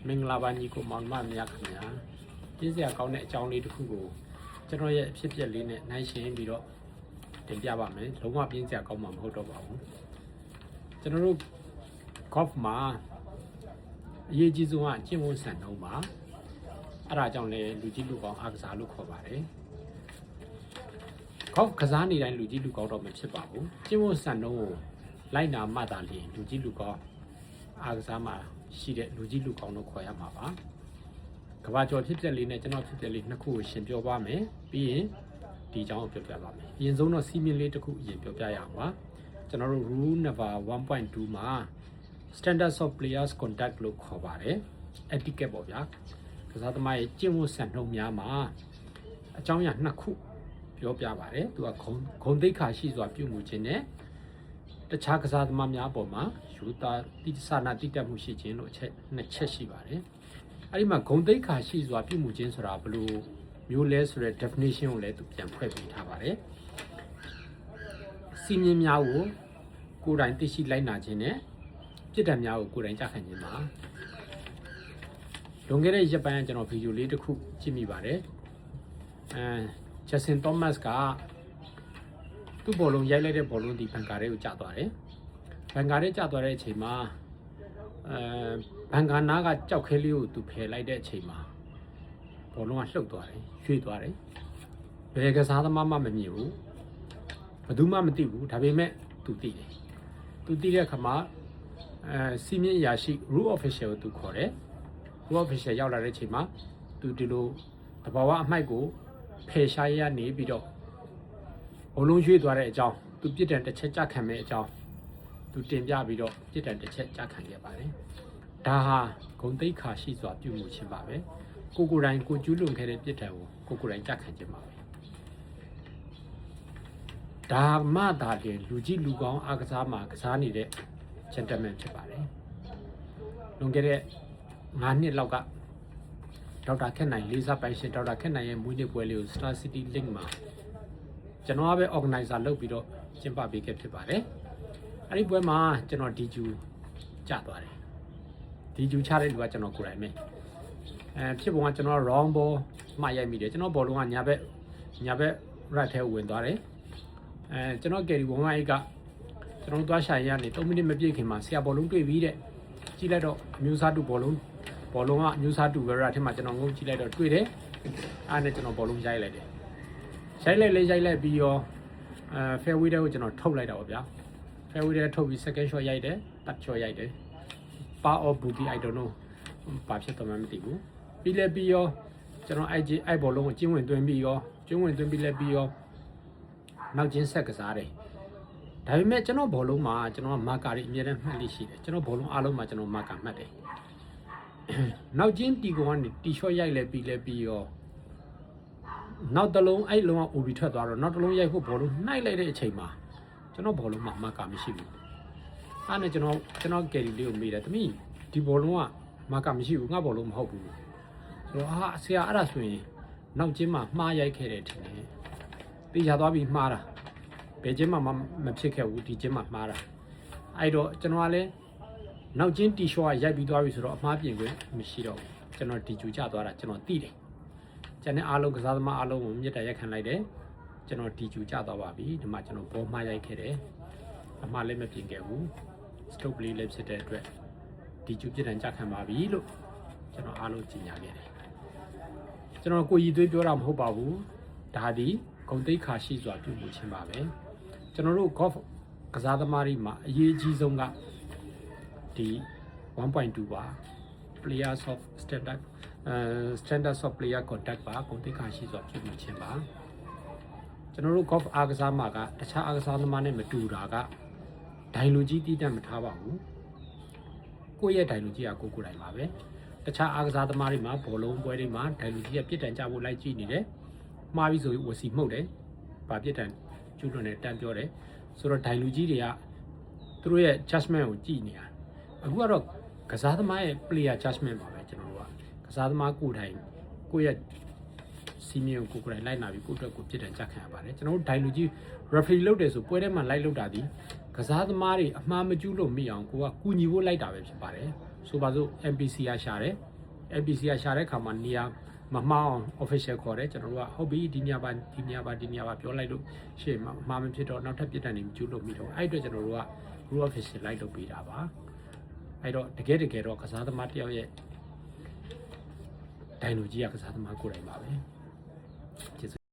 မင်္ဂလာပါညီကိုမောင်မများခင်ဗျာပြည့်စရာကောင်းတဲ့အကြောင်းလေးတစ်ခုကိုကျွန်တော်ရဲ့အဖြစ်အပျက်လေးနဲ့နိုင်ရှင်းပြီးတော့တင်ပြပါမယ်လုံးဝပြည့်စရာကောင်းမှာမဟုတ်တော့ပါဘူးကျွန်တော်တို့ golf မှာအရေးကြီးဆုံးကကျင့်ဝတ်စံနှုန်းပါအဲ့ဒါကြောင့်လည်းလူကြီးလူကောင်းအားကစားလို့ခေါ်ပါတယ် golf ကစားနေတိုင်းလူကြီးလူကောင်းတော့မဖြစ်ပါဘူးကျင့်ဝတ်စံနှုန်းကိုလိုက်နာမှသာလျှင်လူကြီးလူကောင်းအားကစားမှာရှိတဲ့လူကြီးလူကောင်းတို့ခေါ်ရမှာပါကဘာကျော်ဖြစ်တဲ့လေးနဲ့ကျွန်တော်ဖြစ်တဲ့လေးနှစ်ခုကိုရှင်းပြပါမယ်ပြီးရင်ဒီအကြောင်းကိုပြောပြပါမယ်အရင်ဆုံးတော့စီမင်းလေးတစ်ခုအရင်ပြောပြရအောင်ပါကျွန်တော်တို့ rule number 1.2 မှာ standards of players conduct လို့ခေါ်ပါတယ် etiquette ပေါ့ဗျာကစားသမားရဲ့ကျင့်ဝတ်စံနှုန်းများမှာအကြောင်းအရာနှစ်ခုပြောပြပါတယ်သူကဂုဏ်သိက္ခာရှိစွာပြုမှုခြင်းနဲ့တခြားကစားသမားများပေါ်မှာယူသားတိစနာတိတက်မှုရှိခြင်းလို့နှစ်ချက်ရှိပါတယ်အဲ့ဒီမှာဂုဏ်သိက္ခာရှိစွာပြုမှုခြင်းဆိုတာဘယ်လိုမျိုးလဲဆိုတဲ့ definition ကိုလည်းသူပြန်ဖွဲ့ပေးထားပါတယ်စီမင်းများကိုယ်တိုင်သိရှိလိုက်နာခြင်းနဲ့ပြစ်ဒဏ်များကိုကိုယ်တိုင်ကြခံခြင်းပါလွန်ခဲ့တဲ့ရက်ပိုင်းကကျွန်တော်ဗီဒီယိုလေးတစ်ခုကြည့်မိပါတယ်Justin Thomas ကသူ့ဘောလုံးရိုက်လိုက်တဲ့ဘောလုံးဒီဘန်ကာရဲကိုကျသွားတယ်ဘန်ကာရဲကျသွားတဲ့အချိန်မှာဘန်ကာနာကကြောက်ခဲလေးကိုသူဖယ်လိုက်တဲ့အချိန်မှာဘောလုံးကလှုပ်သွားတယ်ရွှေ့သွားတယ်ဘယ်ကစားသမားမှမမြင်ဘူးဘယ်သူမှမသိဘူးဒါပေမဲ့သူသိတယ်သူသိတဲ့အခါမှာစီမင်းအရာရှိ rule official ကိုသူခေါ်တယ် rule official ရောက်လာတဲ့အချိန်မှာသူဒီလိုတဘာဝအမိုက်ကိုဖယ်ရှားရနေပြီးတော့ဘောလုံးရွှေ့သွားတဲ့အကြောင်းသူပြစ်ဒဏ်တစ်ချက်ကြခံမဲ့အကြောင်းသူတင်ပြပြီးတော့ပြစ်ဒဏ်တစ်ချက်ကြခံခဲ့ပါတယ်ဒါဟာဂုဏ်သိက္ခာရှိစွာပြုမှုခြင်းပါပဲကိုယ်တိုင်ကိုကျူးလွန်ခဲ့တဲ့ပြစ်ဒဏ်ကိုကိုယ်တိုင်ကြခံခြင်းပါပဲဒါမှသာလျှင်လူကြီးလူကောင်းအားကစားမှာကစားနေတဲ့ gentleman ဖြစ်ပါတယ်လွန်ခဲ့တဲ့9နှစ်လောက်ကဒေါက်တာခက်နိုင်လေးစားပိုင်ရှင်ဒေါက်တာခက်နိုင်ရဲ့မွေးနေ့ပွဲလေးကို Star City Link မှာကျွန်တော်ကပဲ organizer လုပ်ပြီးတော့ကျင်းပပေးခဲ့ဖြစ်ပါတယ်အဲ့ဒီပွဲမှာကျွန်တော် DQ ကျသွားတယ် DQ ချတဲ့လူကကျွန်တော်ကိုယ်တိုင်ပဲဖြစ်ပုံကကျွန်တော် wrong ball မှရိုက်မိတယ်ကျွန်တော်ဘောလုံးကညာဘက် right ထဲဝင်သွားတယ်ကျွန်တော် carry 1 8ကကျွန်တော်သွားရှာရရနေ3မိနစ်မပြည့်ခင်မှာဆရာဘောလုံးတွေ့ပြီးတဲ့ကြည့်လိုက်တော့အမျိုးစားတူဘောလုံးကအမျိုးစားတူပဲရာထဲမှာကျွန်တော်ငုံကြည့်လိုက်တော့တွေ့တယ်အဲ့နဲ့ကျွန်တော်ဘောလုံးရိုက်လိုက်တယ်ရိုက်လိုက်ပြီးရောfairway တဲ့ကိုကျွန်တော်ထုတ်လိုက်တာပေါ့ဗျာ fairway တဲ့ထုတ်ပြီး second shot ရိုက်တယ်တတ် shot ရိုက်တယ် par or bogey I don't know ဘာဖြစ်တော့မှမသိဘူးပြီးရောကျွန်တော်အဲ့ဘောလုံးကိုကျင်းဝင်သွင်းပြီးရောနောက်ကျင်းဆက်ကစားတယ်ဒါပေမဲ့ကျွန်တော်ဘောလုံးမှာကျွန်တော်မာကာတွေအများနဲ့မှတ်လိရှိတယ်ကျွန်တော်ဘောလုံးအားလုံးမှာကျွန်တော်မာကာမှတ်တယ်နောက်ကျင်းတီကောင်ကနေတီရှော့ရိုက်လဲပြီးရောနောက်တစ်လုံးအဲ့လုံးက OB ထွက်သွားတော့နောက်တစ်လုံးရိုက်ဖို့ဘောလုံးနှိုက်လိုက်တဲ့အချိန်မှာကျွန်တော်ဘောလုံးမှာမာကာမရှိဘူးအဲ့နဲ့ကျွန်တော်ကယ်ရီလေးကိုမေးတယ်သမီးဒီဘောလုံးကမာကာမရှိဘူးငါဘောလုံးမဟုတ်ဘူးဆိုတော့ဆရာအဲ့ဒါဆိုရင်နောက်ကျင်းမှာမှားရိုက်ခဲ့တယ်ထင်တယ်တေချာသွားပြီးမှားတာဘယ်ကျင်းမှာမဖြစ်ခဲ့ဘူးဒီကျင်းမှာမှားတာအဲ့တော့ကျွန်တော်ကလည်းနောက်ကျင်းတီရှော့ကရိုက်ပြီးသွားပြီဆိုတော့အမှားပြင်ခွင့်မရှိတော့ဘူးကျွန်တော်တီကျူကျသွားတာကျွန်တော်သိတယ်ကျန်တဲ့အားလုံးကစားသမားအားလုံးကိုမြစ်တာရက်ခံလိုက်တယ်ကျွန်တော်တီကျူကျသွားပါပြီဒီမှာကျွန်တော်ဘောမှားရိုက်ခဲ့တယ်အမှားလည်းမပြင်ခဲ့ဘူး stroke play လည်းဖြစ်တဲ့အတွက်တီကျူပြစ်ဒဏ်ကြခံပါပြီလို့ကျွန်တော်အားလုံးကြီးညာခဲ့တယ်ကျွန်တော်ကိုရည်သွေးပြောတာမဟုတ်ပါဘူးဒါဒီဂုဏ်သိက္ခာရှိစွာပြုမှုခြင်းပါပဲကျွန်တော်တို့ golf ကစားသမားတွေမှာအရေးကြီးဆုံးကဒီ 1.2 ပါ players of standards of player conduct ပါဂုဏ်သိက္ခာရှိစွာပြုမှုခြင်းပါကျွန်တော်တို့ golf အားကစားမှာကတခြားအားကစားသမားနဲ့မတူတာကဒိုင်လူကြီးတည်တတ်မထားပါဘူးကိုယ့်ရဲ့ဒိုင်လူကြီးကကိုယ်တိုင်ပါပဲတခြားအားကစားသမားတွေမှာဘောလုံးပွဲတွေမှာဒိုင်လူကြီးကပြစ်ဒဏ်ကြဖို့လိုက်ကြည့်နေတယ်မှားပြီးဆိုဝစီမှုတ်တယ်ဗာပြစ်ဒဏ်ကျူးလွန်တယ်တန်းပြောတယ်ဆိုတော့ဒိုင်လူကြီးတွေကသူတို့ရဲ့ judgment ကိုကြည့်နေတာအခုကတော့ကစားသမားရဲ့ player judgment ပါပဲကျွန်တော်တို့ကစားသမားကိုယ်တိုင်ကိုယ့်ရဲ့စီမင်းကိုကိုယ်တိုင်လိုက်နာပြီးကိုယ့်အတွက်ကိုပြစ်ဒဏ်ကြခံရပါတယ်ကျွန်တော်တို့ဒိုင်လူကြီး referee လုပ်တယ်ဆိုပွဲထဲမှာလိုက်လုပ်တာဒီကစားသမားတွေအမှားမကျူးလို့မိအောင်ကိုကကူညီဖို့လိုက်တာပဲဖြစ်ပါတယ်ဆိုပါစို့ MPC ရရှာတယ် APC ကရှာတဲ့ခါမှာနေရာမမှားအောင် official ခေါ်တယ်ကျွန်တော်တို့ကဟုတ်ပြီဒီနေရာပါပြောလိုက်လို့ရှေ့မှာမဖြစ်တော့နောက်ထပ်ပြစ်ဒဏ်တွေမကျူးလို့မိတော့အဲ့အတွက်ကျွန်တော်တို့က group official လိုက်လုပ်ပေးတာပါအဲ့တော့တကယ်တော့ကစားသမားတယောက်ရဲ့ဒိုင်နိုကြီးကကစားသမားကိုယ်တိုင်ပါပဲကျေးဇူး